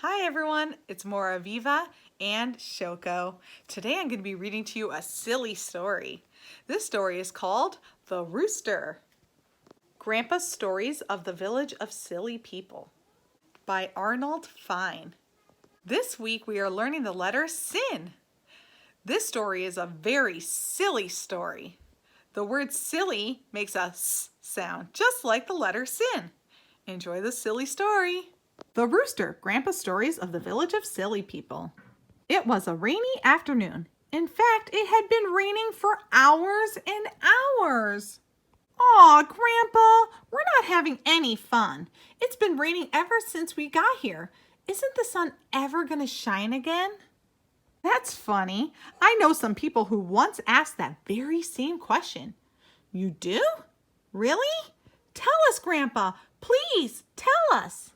Hi everyone, it's Mora Viva and Shoko. Today I'm going to be reading to you a silly story. This story is called The Rooster. Grandpa's Stories of the Village of Silly People by Arnold Fine. This week we are learning the letter sin. This story is a very silly story. The word silly makes a s sound, just like the letter sin. Enjoy the silly story. The Rooster, Grandpa's Stories of the Village of Silly People. It was a rainy afternoon. In fact, it had been raining for hours and hours. Aw, Grandpa, we're not having any fun. It's been raining ever since we got here. Isn't the sun ever going to shine again? That's funny. I know some people who once asked that very same question. You do? Really? Tell us, Grandpa. Please, tell us.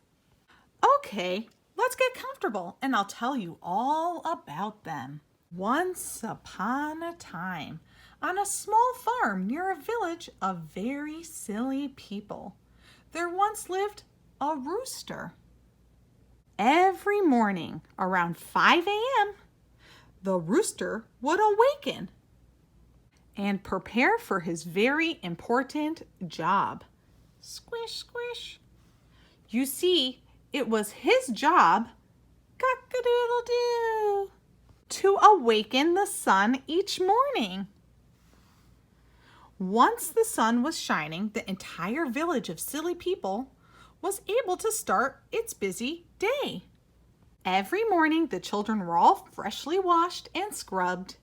Okay, let's get comfortable and I'll tell you all about them. Once upon a time, on a small farm near a village of very silly people, there once lived a rooster. Every morning around 5 a.m., the rooster would awaken and prepare for his very important job. Squish, squish. You see, it was his job, cock-a-doodle-doo, to awaken the sun each morning. Once the sun was shining, the entire village of silly people was able to start its busy day. Every morning, the children were all freshly washed and scrubbed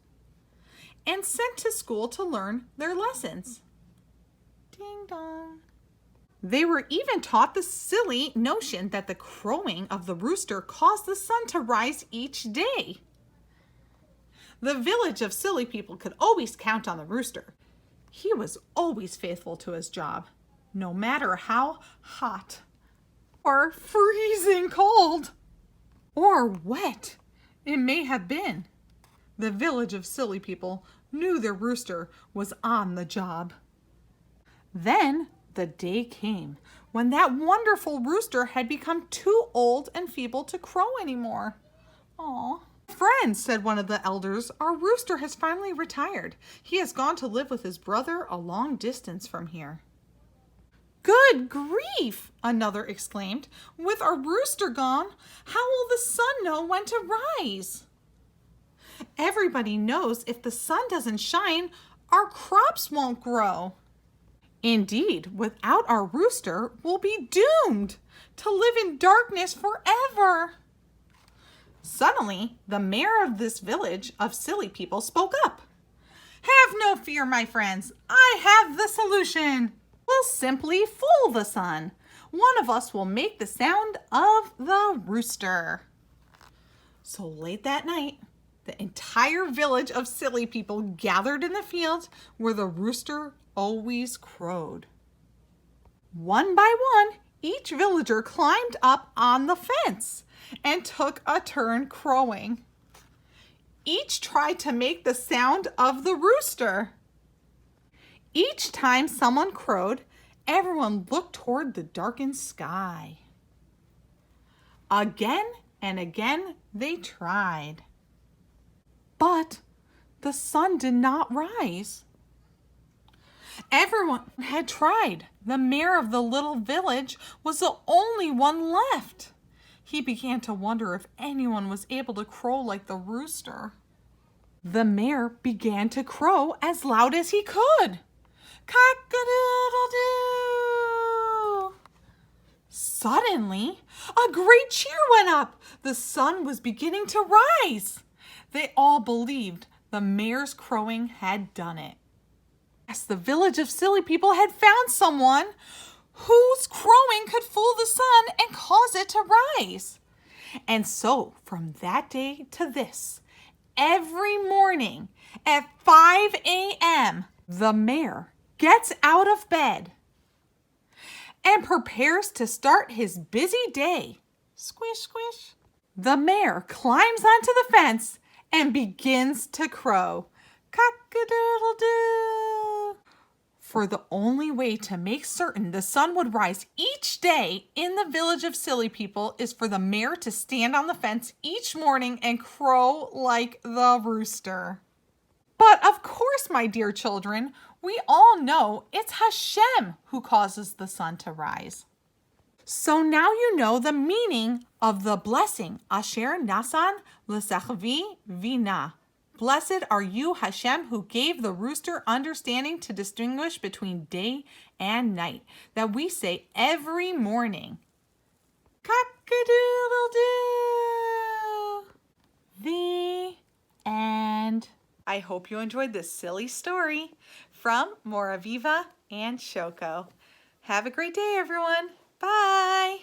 and sent to school to learn their lessons. Ding dong. They were even taught the silly notion that the crowing of the rooster caused the sun to rise each day. The village of silly people could always count on the rooster. He was always faithful to his job, no matter how hot or freezing cold or wet it may have been. The village of silly people knew their rooster was on the job. Then the day came when that wonderful rooster had become too old and feeble to crow anymore. Aw. Friends, said one of the elders, our rooster has finally retired. He has gone to live with his brother a long distance from here. Good grief, another exclaimed. With our rooster gone, how will the sun know when to rise? Everybody knows if the sun doesn't shine, our crops won't grow. Indeed, without our rooster, we'll be doomed to live in darkness forever. Suddenly, the mayor of this village of silly people spoke up. Have no fear, my friends. I have the solution. We'll simply fool the sun. One of us will make the sound of the rooster. So late that night, the entire village of silly people gathered in the field where the rooster always crowed. One by one, each villager climbed up on the fence and took a turn crowing. Each tried to make the sound of the rooster. Each time someone crowed, everyone looked toward the darkened sky. Again and again they tried. But the sun did not rise. Everyone had tried. The mayor of the little village was the only one left. He began to wonder if anyone was able to crow like the rooster. The mayor began to crow as loud as he could. Cock-a-doodle-doo! Suddenly, a great cheer went up. The sun was beginning to rise. They all believed the mayor's crowing had done it. Yes, the village of silly people had found someone whose crowing could fool the sun and cause it to rise. And so, from that day to this, every morning at 5 a.m., the mayor gets out of bed and prepares to start his busy day. Squish, squish. The mayor climbs onto the fence and begins to crow. Cock-a-doodle-doo. For the only way to make certain the sun would rise each day in the village of silly people is for the mayor to stand on the fence each morning and crow like the rooster. But of course, my dear children, we all know it's Hashem who causes the sun to rise. So now you know the meaning of the blessing, Asher Nasan L'Sechvi Vina. Blessed are you, Hashem, who gave the rooster understanding to distinguish between day and night, that we say every morning. Cock-a-doodle-doo. The end. I hope you enjoyed this silly story from Moraviva and Shoko. Have a great day, everyone. Bye.